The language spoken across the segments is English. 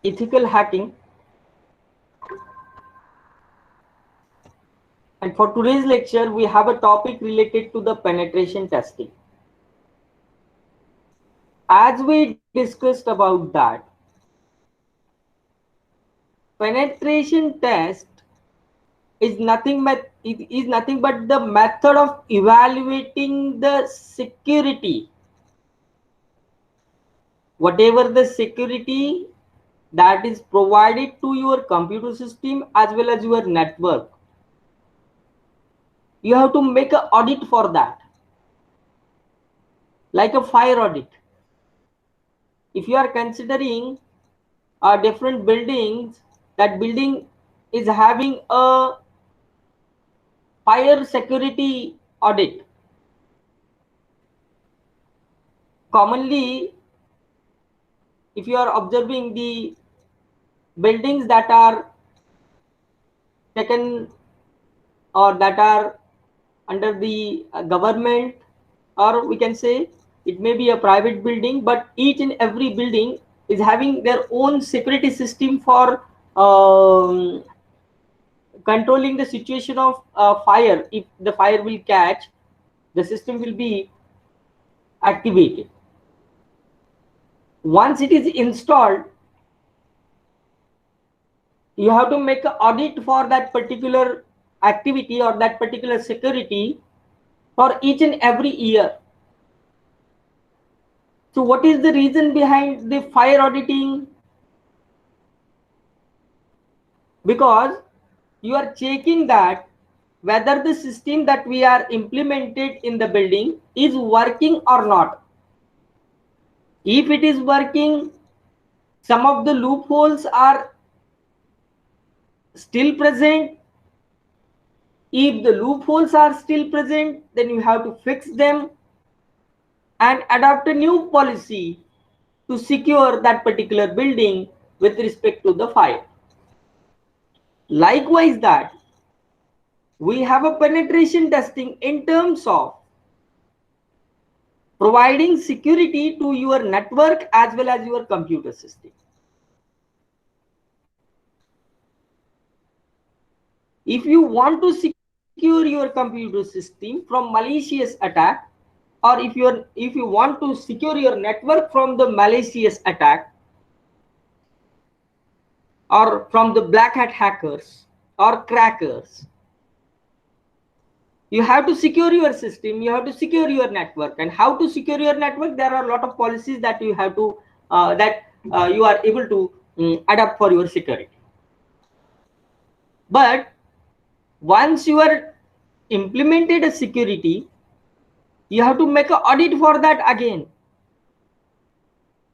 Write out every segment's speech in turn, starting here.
ethical hacking. And for today's lecture, we have a topic related to the penetration testing. As we discussed about that, penetration test is nothing but the method of evaluating the security, whatever the security that is provided to your computer system as well as your network. You have to make an audit for that, like a fire audit. If you are considering different buildings, that building is having a fire security audit. Commonly, if you are observing the buildings that are taken or that are under the government, or we can say it may be a private building, but each and every building is having their own security system for controlling the situation of fire. If the fire will catch, the system will be activated. Once it is installed, you have to make an audit for that particular activity or that particular security for each and every year. So what is the reason behind the fire auditing? Because you are checking that whether the system that we are implemented in the building is working or not. If it is working, some of the loopholes are still present. If the loopholes are still present, then you have to fix them and adopt a new policy to secure that particular building with respect to the fire. Likewise, that we have a penetration testing in terms of providing security to your network as well as your computer system. If you want to secure your computer system from malicious attack, or if you want to secure your network from the malicious attack or from the black hat hackers or crackers, you have to secure your system, you have to secure your network. And how to secure your network? There are a lot of policies that you have to you are able to adapt for your security. But once you are implemented a security, you have to make an audit for that again.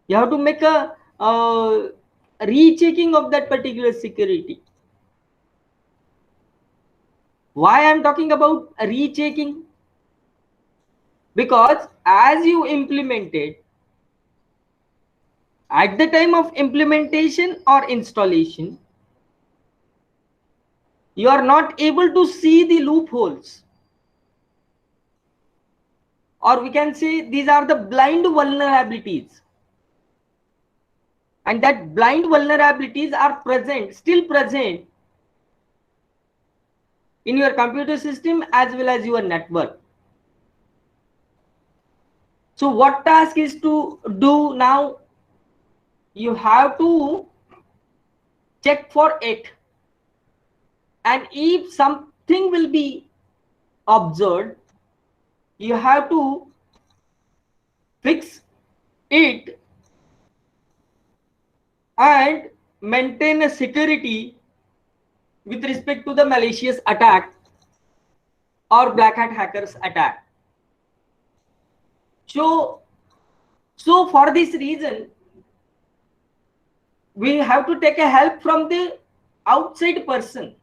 You have to make a rechecking of that particular security. Why I am talking about rechecking? Because as you implemented, at the time of implementation or installation, you are not able to see the loopholes, or we can say these are the blind vulnerabilities, and that blind vulnerabilities are present, still present in your computer system as well as your network. So what task is to do now? You have to check for it, and if something will be observed, you have to fix it and maintain a security with respect to the malicious attack or black hat hackers attack. So for this reason, we have to take a help from the outside person.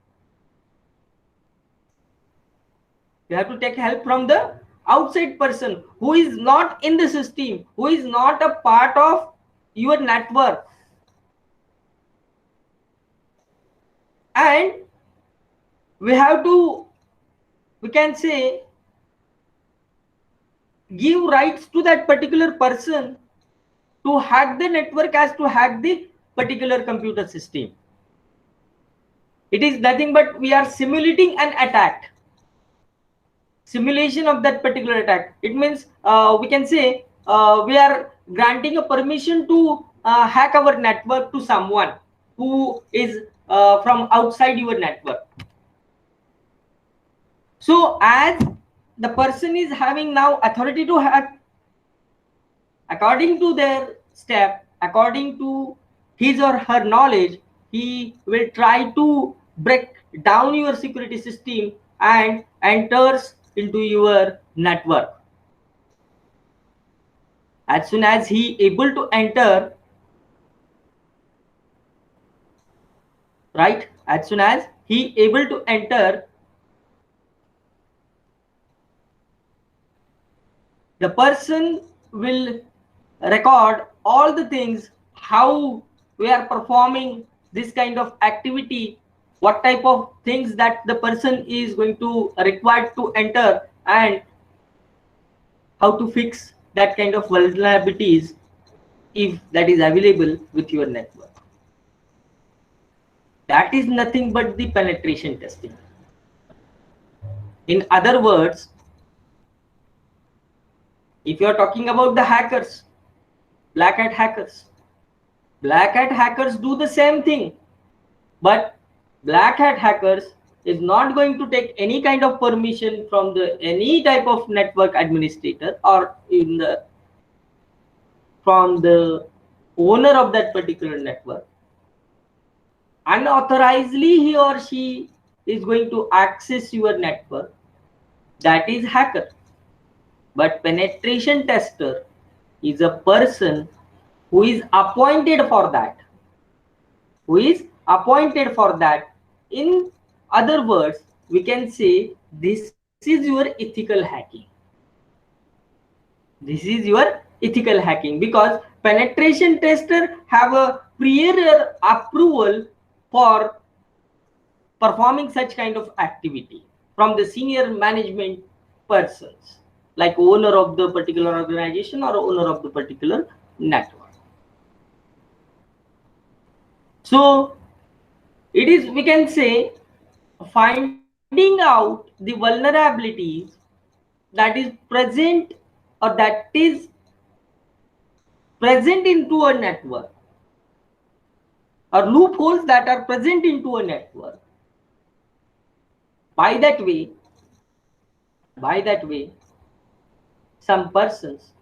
You have to take help from the outside person who is not in the system, who is not a part of your network. And we have to, we can say, give rights to that particular person to hack the network as to hack the particular computer system. It is nothing but we are simulating an attack, simulation of that particular attack. It means we can say we are granting a permission to hack our network to someone who is from outside your network. So as the person is having now authority to hack, according to their step, according to his or her knowledge, he will try to break down your security system and enters into your network. As soon as he able to enter, right, as soon as he able to enter, the person will record all the things, how we are performing this kind of activity, what type of things that the person is going to required to enter, and how to fix that kind of vulnerabilities if that is available with your network. That is nothing but the penetration testing. In other words, if you are talking about the hackers, black hat hackers, black hat hackers do the same thing, but black hat hackers is not going to take any kind of permission from the any type of network administrator or in the from the owner of that particular network. Unauthorizedly he or she is going to access your network. That is hacker. But penetration tester is a person who is appointed for that, who is appointed for that. In other words, we can say this is your ethical hacking. This is your ethical hacking, because penetration tester have a prior approval for performing such kind of activity from the senior management persons, like owner of the particular organization or owner of the particular network. So it is, we can say, finding out the vulnerabilities that is present or that is present into a network, or loopholes that are present into a network. By that way, some persons,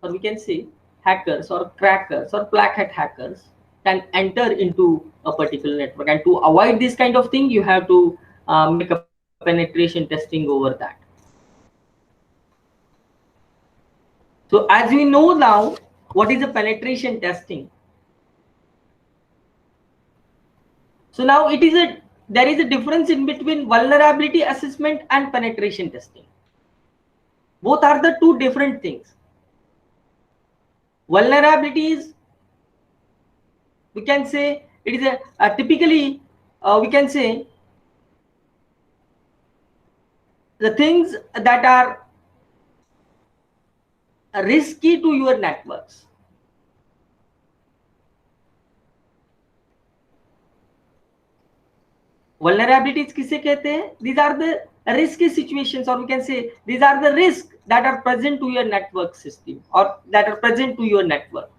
or we can say hackers or crackers or black hat hackers, can enter into a particular network. And to avoid this kind of thing, you have to make a penetration testing over that. So as we know now, what is a penetration testing? So now there is a difference in between vulnerability assessment and penetration testing. Both are the two different things. Vulnerabilities, we can say it is a typically we can say the things that are risky to your networks. Vulnerabilities किसे कहते हैं? These are the risky situations, or we can say these are the risks that are present to your network system or that are present to your network.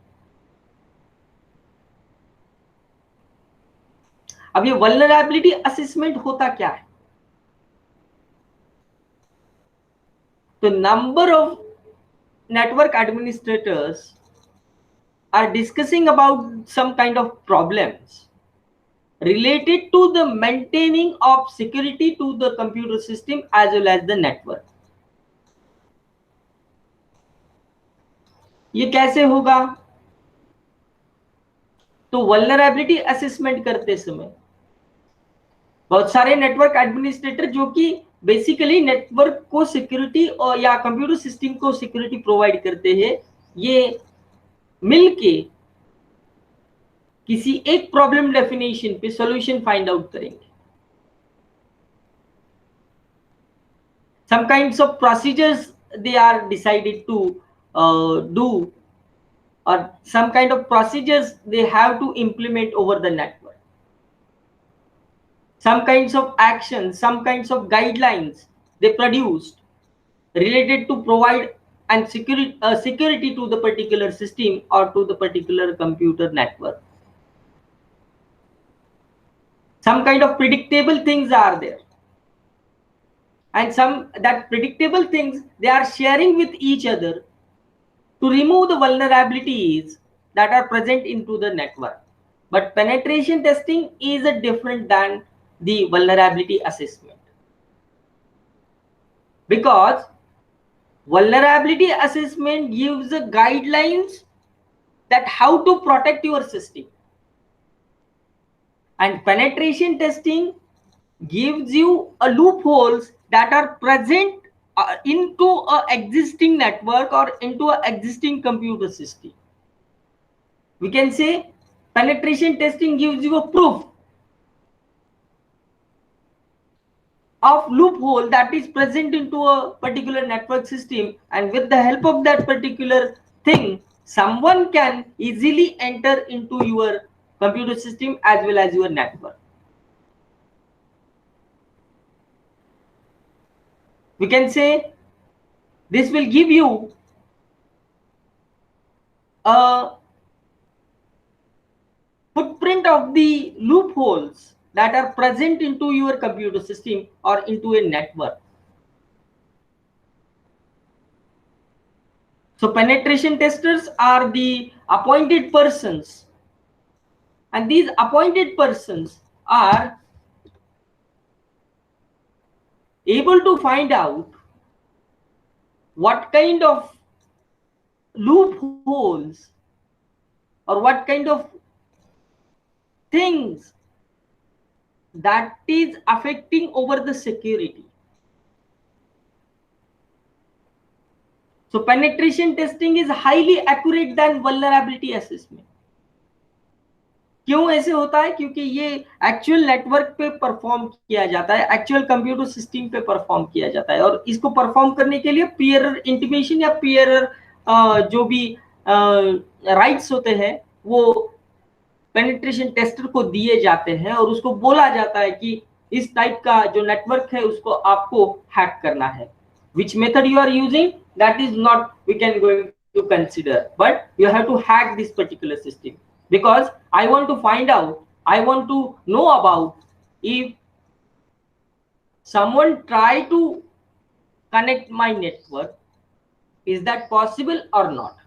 अब ये vulnerability assessment होता क्या है? The number of network administrators are discussing about some kind of problems related to the maintaining of security to the computer system as well as the network. ये कैसे होगा? तो vulnerability assessment करते समय बहुत सारे नेटवर्क एडमिनिस्ट्रेटर जो कि बेसिकली नेटवर्क को सिक्योरिटी और या कंप्यूटर सिस्टम को सिक्योरिटी प्रोवाइड करते हैं, ये मिलके किसी एक प्रॉब्लम डेफिनेशन पे सॉल्यूशन फाइंड आउट करेंगे. Some kinds of procedures they are decided to do or some kind of procedures they have to implement over the network, some kinds of actions, some kinds of guidelines they produced related to provide and security to the particular system or to the particular computer network. Some kind of predictable things are there, and some that predictable things they are sharing with each other to remove the vulnerabilities that are present into the network. But penetration testing is a different than the vulnerability assessment, because vulnerability assessment gives the guidelines that how to protect your system, and penetration testing gives you a loopholes that are present into a existing network or into a existing computer system. We can say penetration testing gives you a proof of loophole that is present into a particular network system, and with the help of that particular thing someone can easily enter into your computer system as well as your network. We can say this will give you a footprint of the loopholes that are present into your computer system or into a network. So penetration testers are the appointed persons, and these appointed persons are able to find out what kind of loopholes or what kind of things that is affecting over the security. So penetration testing is highly accurate than vulnerability assessment. क्यों ऐसे होता है? क्योंकि ये actual network पे perform किया जाता है, एक्चुअल कंप्यूटर सिस्टम पे परफॉर्म किया जाता है, और इसको परफॉर्म करने के लिए पीयर इंटीमेशन या पीयर जो भी राइट्स होते हैं वो पेनिट्रेशन टेस्टर को दिए जाते हैं, और उसको बोला जाता है कि इस टाइप का जो नेटवर्क है उसको आपको हैक करना है. Which method you are using, that is not we can going to consider, but you have to hack this particular system, because I want to find out, I want to know about if someone try to connect my network, is that possible or not.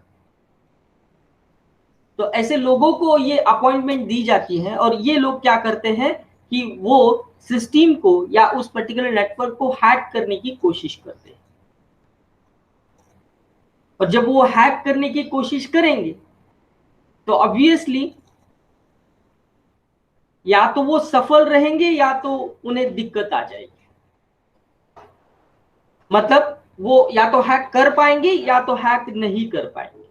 तो ऐसे लोगों को ये appointment दी जाती है, और ये लोग क्या करते हैं कि वो सिस्टम को या उस पर्टिकुलर नेटवर्क को हैक करने की कोशिश करते हैं, और जब वो हैक करने की कोशिश करेंगे तो ऑब्वियसली या तो वो सफल रहेंगे या तो उन्हें दिक्कत आ जाएगी. मतलब वो या तो हैक कर पाएंगे या तो हैक नहीं कर पाएंगे.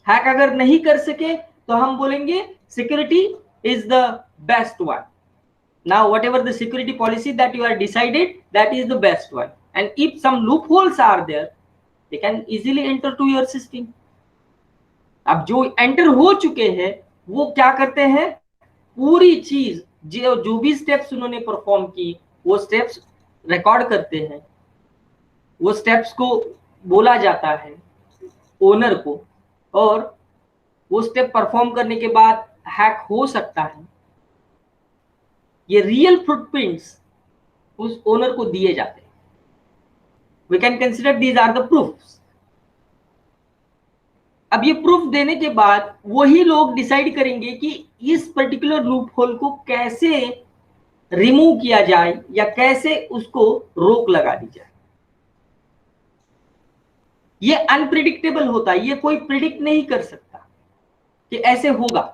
हैक अगर नहीं कर सके तो हम बोलेंगे security is the best one. Now whatever the security policy that you are decided, that is the best one, and if some loopholes are there, they can easily enter to your system. अब जो enter हो चुके हैं वो क्या करते हैं, पूरी चीज जो भी स्टेप्स उन्होंने परफॉर्म की वो स्टेप्स रिकॉर्ड करते हैं, वो स्टेप्स को बोला जाता है ओनर को, और वो स्टेप परफॉर्म करने के बाद हैक हो सकता है. ये रियल फुटप्रिंट्स उस ओनर को दिए जाते हैं. We can consider these are the proofs. अब ये प्रूफ देने के बाद वही लोग डिसाइड करेंगे कि इस पर्टिकुलर लूप होल को कैसे रिमूव किया जाए या कैसे उसको रोक लगा दी जाए. ये अनप्रिडिक्टेबल होता है, ये कोई प्रिडिक्ट नहीं कर सकता कि ऐसे होगा.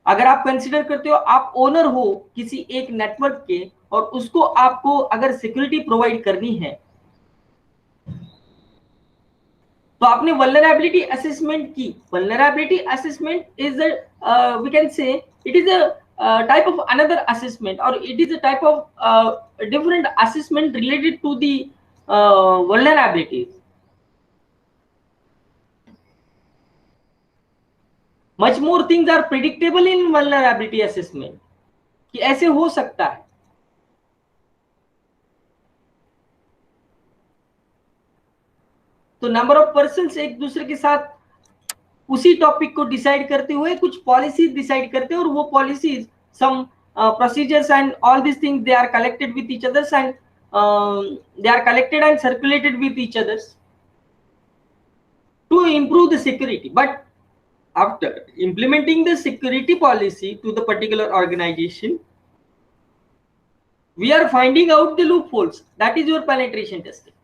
अगर आप कंसीडर करते हो आप ओनर हो किसी एक नेटवर्क के, और उसको आपको अगर सिक्योरिटी प्रोवाइड करनी है तो आपने वल्नरेबिलिटी असेसमेंट की. Vulnerability assessment is we can say it is a type of another assessment, और it is a type of different assessment related to the vulnerabilities. Much more things are predictable in vulnerability assessment, कि ऐसे हो सकता है। तो number of persons एक दूसरे के साथ उसी टॉपिक को डिसाइड करते हुए कुछ पॉलिसीज डिसाइड करते हैं, और वो policies some procedures and all these things, they are collected with each others, and they are collected and circulated with each others to improve the security. But after implementing the security policy to the particular organization, we are finding out the loopholes. That is your penetration testing.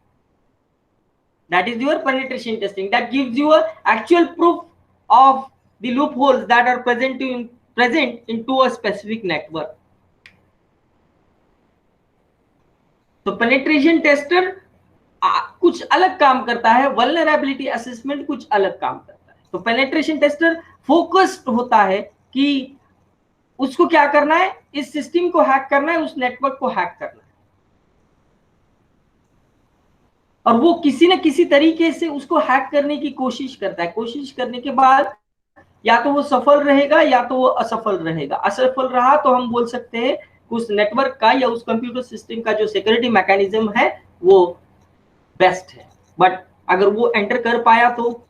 That is your penetration testing. That gives you a actual proof of the loopholes that are present into a specific network. तो penetration tester कुछ अलग काम करता है, vulnerability assessment कुछ अलग काम करता है। तो पेनिट्रेशन टेस्टर फोकस्ड होता है कि उसको क्या करना है, इस सिस्टम को हैक करना है, उस नेटवर्क को हैक करना है, और वो किसी न किसी तरीके से उसको हैक करने की कोशिश करता है। कोशिश करने के बाद या तो वो सफल रहेगा या तो वो असफल रहेगा। असफल रहा तो हम बोल सकते हैं उस नेटवर्क का या उस कंप्यूटर सिस्टम का जो सिक्योरिटी मैकेनिज्म है वो बेस्ट है। बट अगर वो एंटर कर पाया तो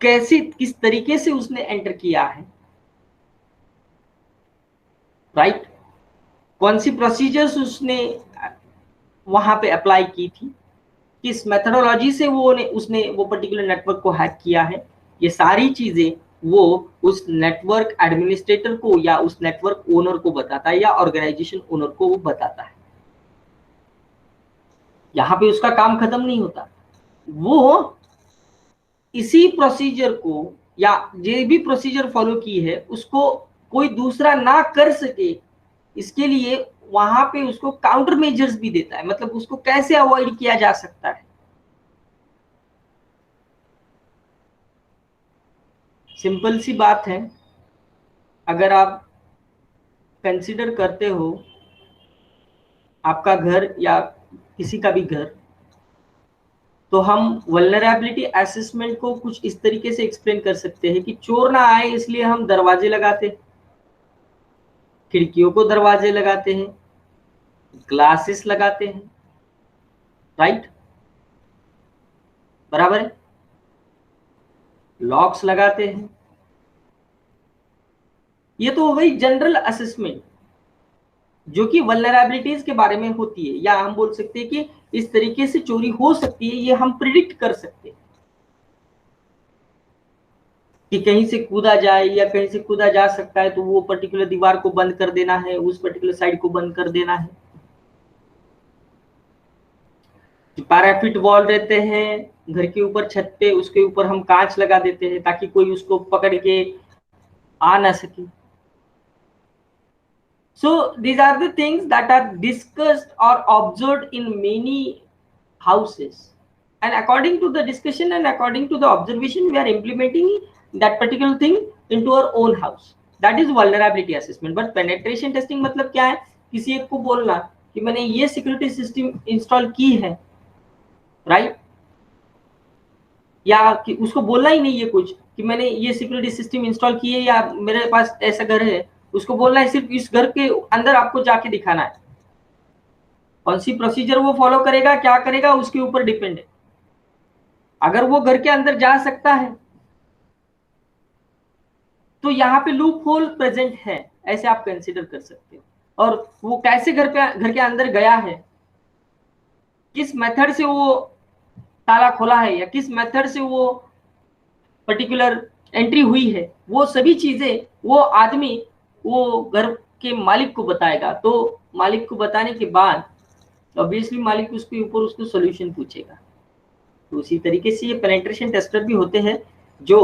कैसे, किस तरीके से उसने एंटर किया है, राइट? कौन सी प्रोसीजर्स उसने वहां पे अप्लाई की थी, किस मेथोडोलॉजी से उसने वो पर्टिकुलर नेटवर्क को हैक किया है, ये सारी चीजें वो उस नेटवर्क एडमिनिस्ट्रेटर को या उस नेटवर्क ओनर को बताता है, या ऑर्गेनाइजेशन ओनर को वो बताता है। यहाँ पे उसका काम खत्म नहीं होता, वो इसी प्रोसीजर को या जो भी प्रोसीजर फॉलो की है उसको कोई दूसरा ना कर सके, इसके लिए वहां पे उसको काउंटर मेजर्स भी देता है। मतलब उसको कैसे अवॉइड किया जा सकता है। सिंपल सी बात है, अगर आप कंसिडर करते हो आपका घर या किसी का भी घर, तो हम वल्नरेबिलिटी असेसमेंट को कुछ इस तरीके से एक्सप्लेन कर सकते हैं कि चोर ना आए इसलिए हम दरवाजे लगाते हैं, खिड़कियों को दरवाजे लगाते हैं, ग्लासेस लगाते हैं, राइट? बराबर है, लॉक्स लगाते हैं। ये तो हो गई जनरल असेसमेंट जो कि वल्नरेबिलिटीज के बारे में होती है, या हम बोल सकते हैं कि इस तरीके से चोरी हो सकती है, ये हम प्रिडिक्ट कर सकते हैं कि कहीं से कूदा जाए या कहीं से कूदा जा सकता है, तो वो पर्टिकुलर दीवार को बंद कर देना है, उस पर्टिकुलर साइड को बंद कर देना है। पैराफिट वॉल रहते हैं घर के ऊपर छत पे, उसके ऊपर हम कांच लगा देते हैं ताकि कोई उसको पकड़ के आ ना सके। So these are the things that are discussed or observed in many houses, and according to the discussion and according to the observation, we are implementing that particular thing into our own house. That is vulnerability assessment. But penetration testing मतलब क्या है? किसी एक को बोलना कि मैंने ये सिक्योरिटी सिस्टम इंस्टॉल की है, राइट? या कि उसको बोलना ही नहीं है कुछ कि मैंने ये सिक्योरिटी सिस्टम इंस्टॉल की है या मेरे पास ऐसा घर है, उसको बोलना है सिर्फ इस घर के अंदर आपको जाके दिखाना है। कौन सी प्रोसीजर वो फॉलो करेगा, क्या करेगा, उसके ऊपर डिपेंड है। अगर वो घर के अंदर जा सकता है तो यहाँ पे लूप होल प्रेजेंट है, ऐसे आप कंसिडर कर सकते हो। और वो कैसे घर के अंदर गया है, किस मेथड से वो ताला खोला है, या किस मेथड से वो पर्टिकुलर एंट्री हुई है, वो सभी चीजें वो आदमी वो घर के मालिक को बताएगा। तो मालिक को बताने के बाद ऑब्वियसली मालिक उसके ऊपर उसको सॉल्यूशन पूछेगा। तो उसी तरीके से ये पेनिट्रेशन टेस्टर भी होते हैं जो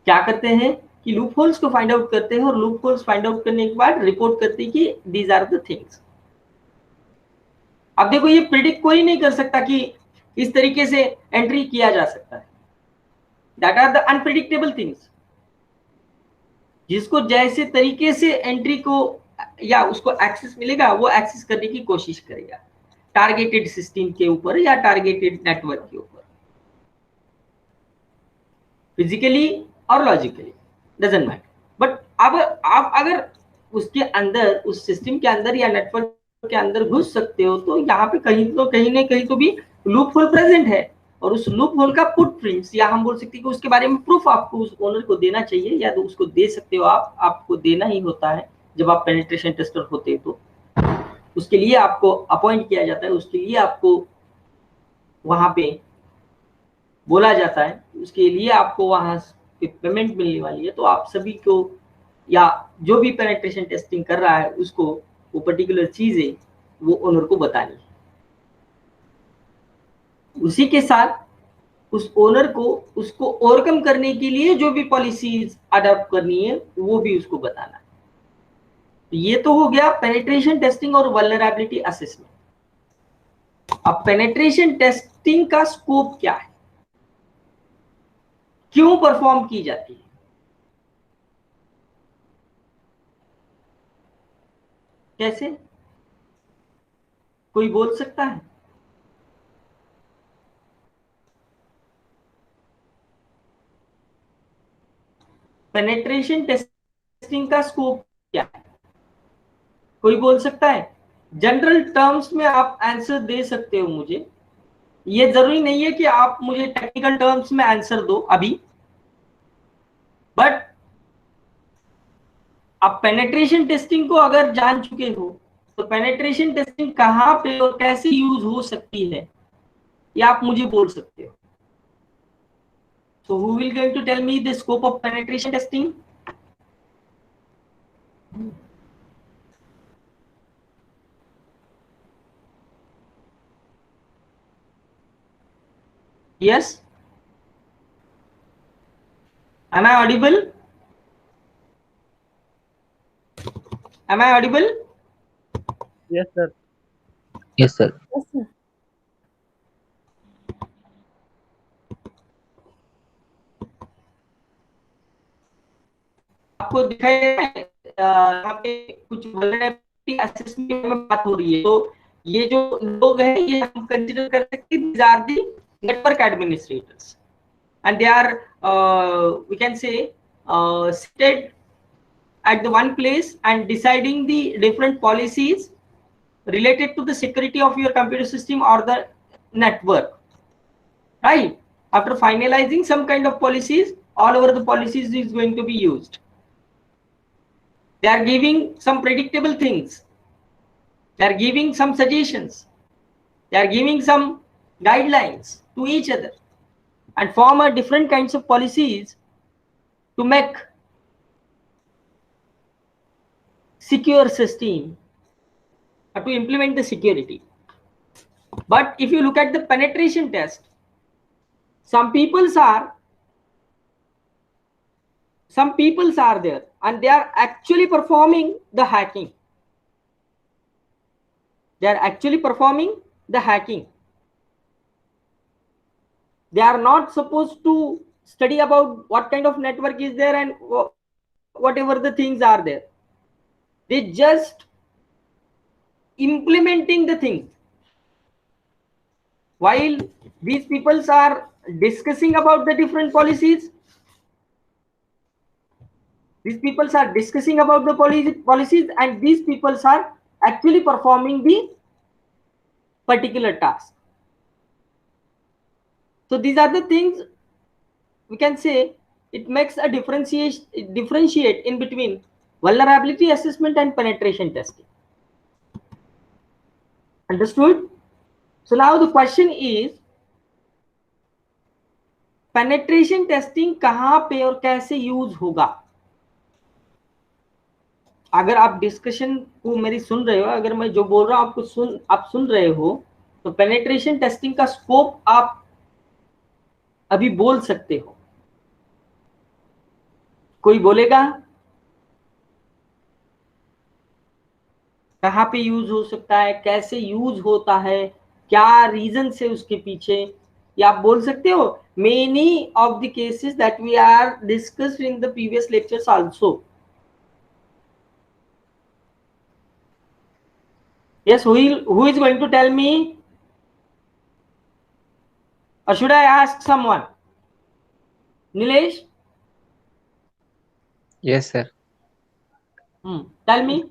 क्या करते हैं कि लूप होल्स को फाइंड आउट करते हैं, और लूप होल्स फाइंड आउट करने के बाद रिपोर्ट करते हैं कि दीज आर द थिंग्स। अब देखो, ये प्रिडिक्ट कोई नहीं कर सकता कि इस तरीके से एंट्री किया जा सकता है। That are the unpredictable things. जिसको जैसे तरीके से एंट्री को या उसको एक्सेस मिलेगा वो एक्सेस करने की कोशिश करेगा, टारगेटेड सिस्टम के ऊपर या टारगेटेड नेटवर्क के ऊपर। फिजिकली और लॉजिकली, डजंट मैटर। बट अब आप अगर उसके अंदर, उस सिस्टम के अंदर या नेटवर्क के अंदर घुस सकते हो, तो यहाँ पे कहीं ना कहीं तो भी लूप होल प्रेजेंट है, और उस लूप होल का फुटप्रिंट्स, या हम बोल सकते हैं कि उसके बारे में प्रूफ आपको उस ओनर को देना चाहिए, या तो उसको दे सकते हो आप, आपको देना ही होता है जब आप पेनिट्रेशन टेस्टर होते हैं। तो उसके लिए आपको अपॉइंट किया जाता है, उसके लिए आपको वहां पे बोला जाता है, उसके लिए आपको वहां पे पेमेंट मिलने वाली है। तो आप सभी को, या जो भी पेनिट्रेशन टेस्टिंग कर रहा है, उसको वो पर्टिकुलर चीजें वो ओनर को बतानी है। उसी के साथ उस ओनर को उसको ओवरकम करने के लिए जो भी पॉलिसीज अडॉप्ट करनी है, वो भी उसको बताना है। ये तो हो गया पेनिट्रेशन टेस्टिंग और वल्नरेबिलिटी असेसमेंट। अब पेनिट्रेशन टेस्टिंग का स्कोप क्या है, क्यों परफॉर्म की जाती है, कैसे, कोई बोल सकता है? पेनिट्रेशन टेस्टिंग का स्कोप क्या है, कोई बोल सकता है? जनरल टर्म्स में आप आंसर दे सकते हो मुझे, ये जरूरी नहीं है कि आप मुझे टेक्निकल टर्म्स में आंसर दो अभी, बट आप पेनिट्रेशन टेस्टिंग को अगर जान चुके हो, तो पेनिट्रेशन टेस्टिंग कहां पे और कैसे यूज हो सकती है, ये आप मुझे बोल सकते हो। So who will going to tell me the scope of penetration testing? Yes, am I audible? Am I audible? Yes, sir. Yes, sir. Yes, sir. आपको दिखाई दे रहा है यहाँ पे कुछ वल्नरेबिलिटी असेसमेंट में बात हो रही है। तो ये जो लोग हैं, ये हम कंसीडर कर सकते हैं, these are the network administrators, and they are we can say seated at the one place and deciding the different policies related to the security of your computer system or the network, right? After finalizing some kind of policies, all over the policies is going to be used. They are giving some predictable things, they are giving some suggestions, they are giving some guidelines to each other, and form a different kinds of policies to make secure system or to implement the security. But if you look at the penetration test, some peoples are there and they are actually performing the hacking. They are actually performing the hacking. They are not supposed to study about what kind of network is there and whatever the things are there. They just implementing the things. While these peoples are discussing about the different policies, these peoples are discussing about the policies, and these peoples are actually performing the particular task. So these are the things we can say it makes a differentiate in between vulnerability assessment and penetration testing. Understood? So now the question is, penetration testing कहां पे और कैसे use होगा? अगर आप discussion को मेरी सुन रहे हो, अगर मैं जो बोल रहा हूं आपको आप सुन रहे हो, तो पेनिट्रेशन टेस्टिंग का स्कोप आप अभी बोल सकते हो। कोई बोलेगा कहां पे यूज हो सकता है, कैसे यूज होता है, क्या रीजन से उसके पीछे, या आप बोल सकते हो many of the cases that we are discussed in the previous lectures also. Yes, who is going to tell me, or should I ask someone? Nilesh? Yes, sir. Tell me,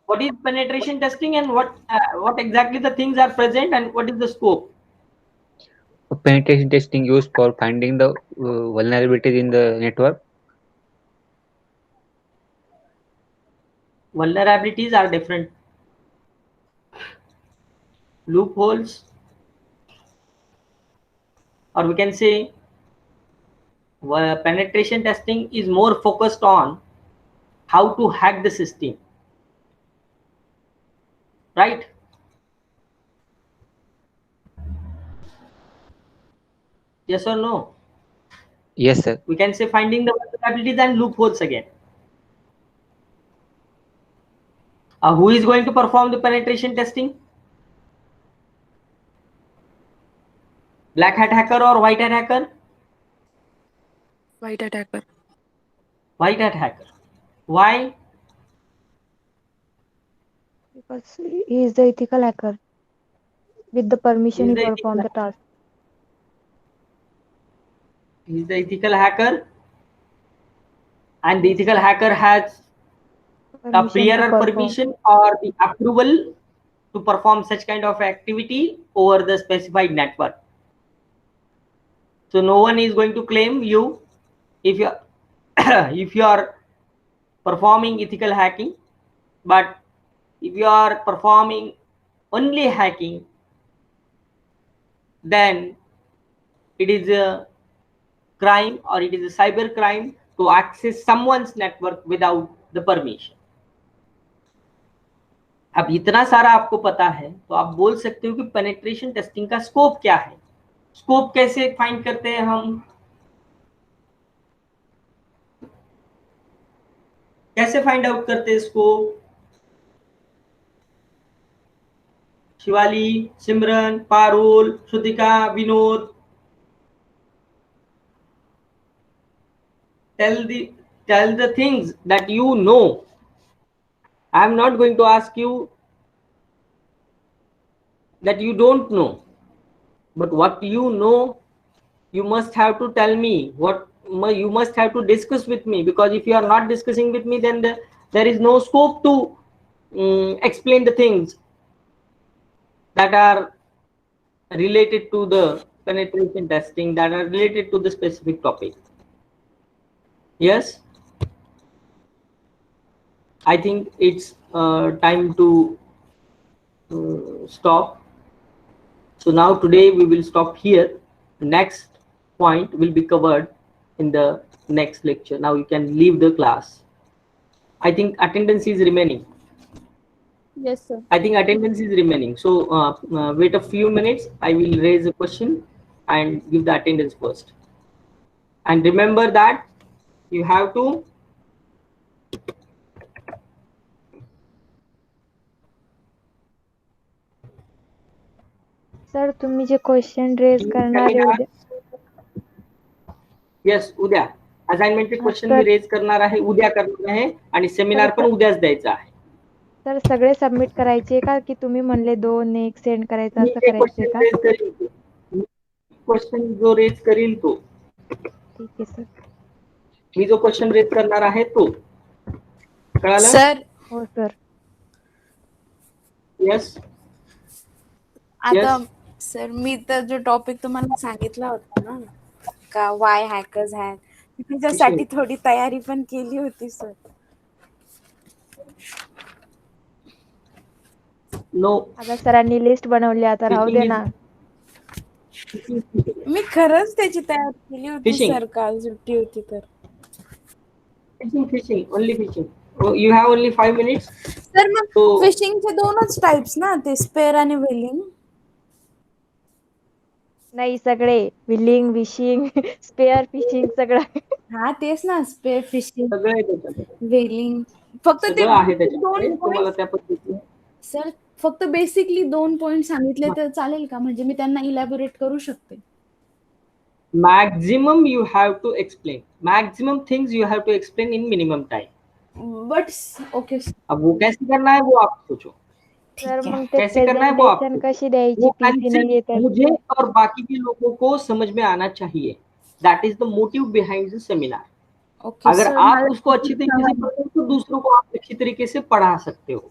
what is penetration testing and what exactly the things are present and what is the scope? Penetration testing used for finding the vulnerabilities in the network. Vulnerabilities are different. Loopholes, or we can say penetration testing is more focused on how to hack the system, right? Yes or no? Yes, sir. We can say finding the vulnerabilities and loopholes again. Who is going to perform the penetration testing? Black hat hacker or white hat hacker? White attacker. White hat hacker. Why? Because he is the ethical hacker. With the permission, He's he the ethical, perform the task. he's the ethical hacker, and the Yes, ethical hacker has a permission to prior perform. permission or the approval to perform such kind of activity over the specified network. So no one is going to claim you if you if you are performing ethical hacking, but if you are performing only hacking, then it is a crime or it is a cyber crime to access someone's network without the permission. अब इतना सारा आपको पता है तो आप बोल सकते हो कि पेनिट्रेशन टेस्टिंग का स्कोप क्या है. स्कोप कैसे फाइंड करते हैं हम, कैसे फाइंड आउट करते हैं scope? Shivali, Simran, Parul, Shrutika, Vinod, tell the things that you know. I am not going to ask you that you don't know, but what you know, you must have to tell me. What you must have to discuss with me, because if you are not discussing with me, then there is no scope to explain the things that are related to the penetration testing, that are related to the specific topic. Yes, I think it's time to stop. So now today we will stop here. Next point will be covered in the next lecture. Now you can leave the class. I think attendance is remaining. Yes, sir. I think attendance is remaining. So wait a few minutes. I will raise a question and give the attendance first. And remember that you have to sir तुम्ही जे question raise करणार आहे उद्या. Yes, उद्या असाइनमेंटचे question मी raise करणार आहे, उद्या करणार आहे आणि सेमिनार पण उद्याच द्यायचा आहे. सर सगळे सबमिट करायचे का की तुम्ही म्हणले 2 एक सेंड करायचं असं करायचंय का? क्वेश्चन जो रेज करील तो. ठीक आहे सर. मी जो क्वेश्चन रेज करणार आहे तो. कळालं सर? हो सर. यस. आता सर मी तर जो टॉपिक तुम्हाला सांगितला होता ना का वाय हॅकर्स हॅक, त्याच्यासाठी थोडी तयारी पण केली होती सर. नो, आता सरांनी लिस्ट बनवली, आता राहू दे ना. मी खरंच त्याची तयारी केली होती सर, काल सुट्टी होती तर. Fishing only fishing. You have only 5 minutes. Sir मग फिशिंगचे दोनच टाइप्स ना, ते स्पेअर आणि व्हेलिंग? नाही, सगळे विलिंग, विशिंग, स्पेअर, फिशिंग सगळं. हा तेच ना, स्पेअर, फिशिंग, सगळं व्हेलिंग. फक्त ते आहे दोन तुम्हाला त्या पद्धतीने. सर फक्त बेसिकली 2 पॉइंट सांगितले तर चालेल का? म्हणजे मी त्यांना इलॅबोरेट करू शकते. Maximum you have to explain. Maximum things you have to explain in minimum time. But okay. अब वो कैसे करना है वो आप सोचो. सर मग ते कैसे करना है वो आप प्रेजेंटेशन कशी द्यायची, पीपी नाही येत. मुझे और बाकी के लोगों को समझ में आना चाहिए. That is the motive behind the seminar. Okay अगर सर, आप उसको अच्छी तरीके से पढ़ते हो तो दूसरों को आप अच्छी तरीके से पढ़ा सकते हो.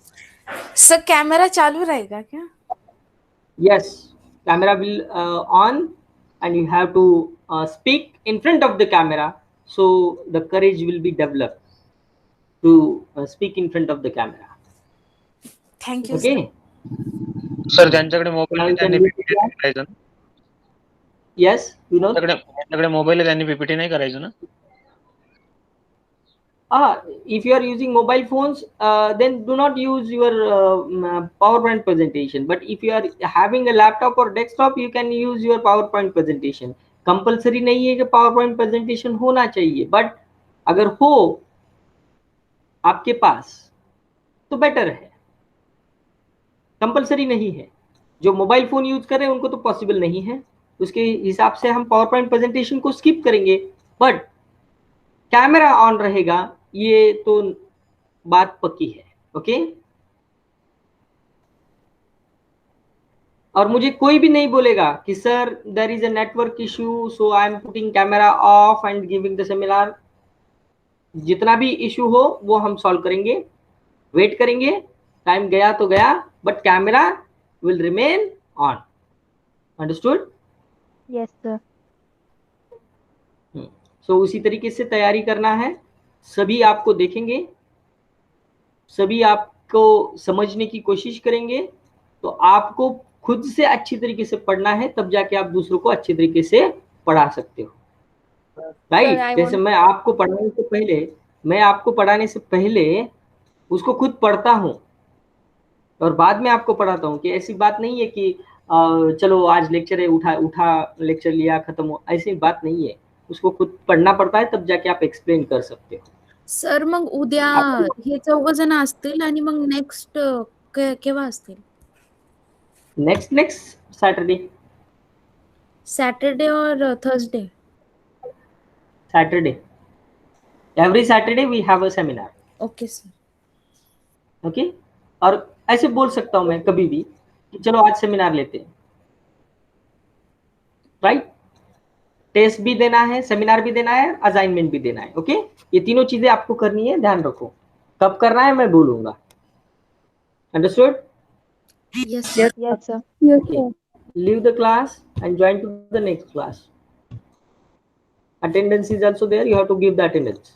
सर कैमरा चालू रहेगा क्या? Yes, camera will on, and you have to speak in front of the camera, so the courage will be developed to speak in front of the camera. Thank you sir. Okay, sir ज्यांच्याकडे mobile now आहे you can त्यांनी move to PPT class. नाही करायचं ना? Yes, you know. ज्यांच्याकडे mobile आहे त्यांनी PPT नाही करायचं ना? If you are using mobile phones, then do not use your PowerPoint presentation. But if you are having a laptop or desktop, you can use your PowerPoint presentation. Compulsory नहीं है कि PowerPoint presentation होना चाहिए, but अगर हो आपके पास तो better है. कंपलसरी नहीं है. जो मोबाइल फोन यूज कर रहे हैं उनको तो पॉसिबल नहीं है, उसके हिसाब से हम पावर पॉइंट प्रेजेंटेशन को स्किप करेंगे, बट कैमरा ऑन रहेगा, ये तो बात पक्की है. ओके, और मुझे कोई भी नहीं बोलेगा कि sir there is a network issue so I am putting camera off and giving the seminar. जितना भी इशू हो वो हम सॉल्व करेंगे, वेट करेंगे, टाइम गया तो गया, but camera will remain on. Understood? Yes sir. So उसी तरीके से तैयारी करना है. सभी आपको देखेंगे, सभी आपको समझने की कोशिश करेंगे, तो आपको खुद से अच्छी तरीके से पढ़ना है, तब जाके आप दूसरों को अच्छी तरीके से पढ़ा सकते हो. राइट? जैसे मैं आपको पढ़ाने से पहले उसको खुद पढ़ता हूँ और बाद में आपको पढ़ाता हूँ. कि ऐसी बात नहीं है कि चलो आज लेक्चर है, उठा लेक्चर लिया, खत्म हो, ऐसी बात नहीं है. उसको खुद पढ़ना पड़ता है, तब जाके आप एक्सप्लेन कर सकते हो. सर मग उद्या हे 4 जण असतील आणि मग नेक्स्ट केव्हा असतील? Next Saturday. सॅटरडे और Thursday? Saturday. Every Saturday we have a seminar. Okay sir. Okay, और ऐसे बोल सकता हूं मैं कभी भी कि चलो आज सेमिनार लेते हैं. राइट? टेस्ट भी देना है, सेमिनार भी देना है, असाइनमेंट भी देना है. ओके, ये तीनों चीजें आपको करनी है, ध्यान रखो. कब करना है मैं बोलूंगा. Understood? Yes yes sir. Okay. Leave the class and join to the next class. Attendance is also there. You have to give the attendance.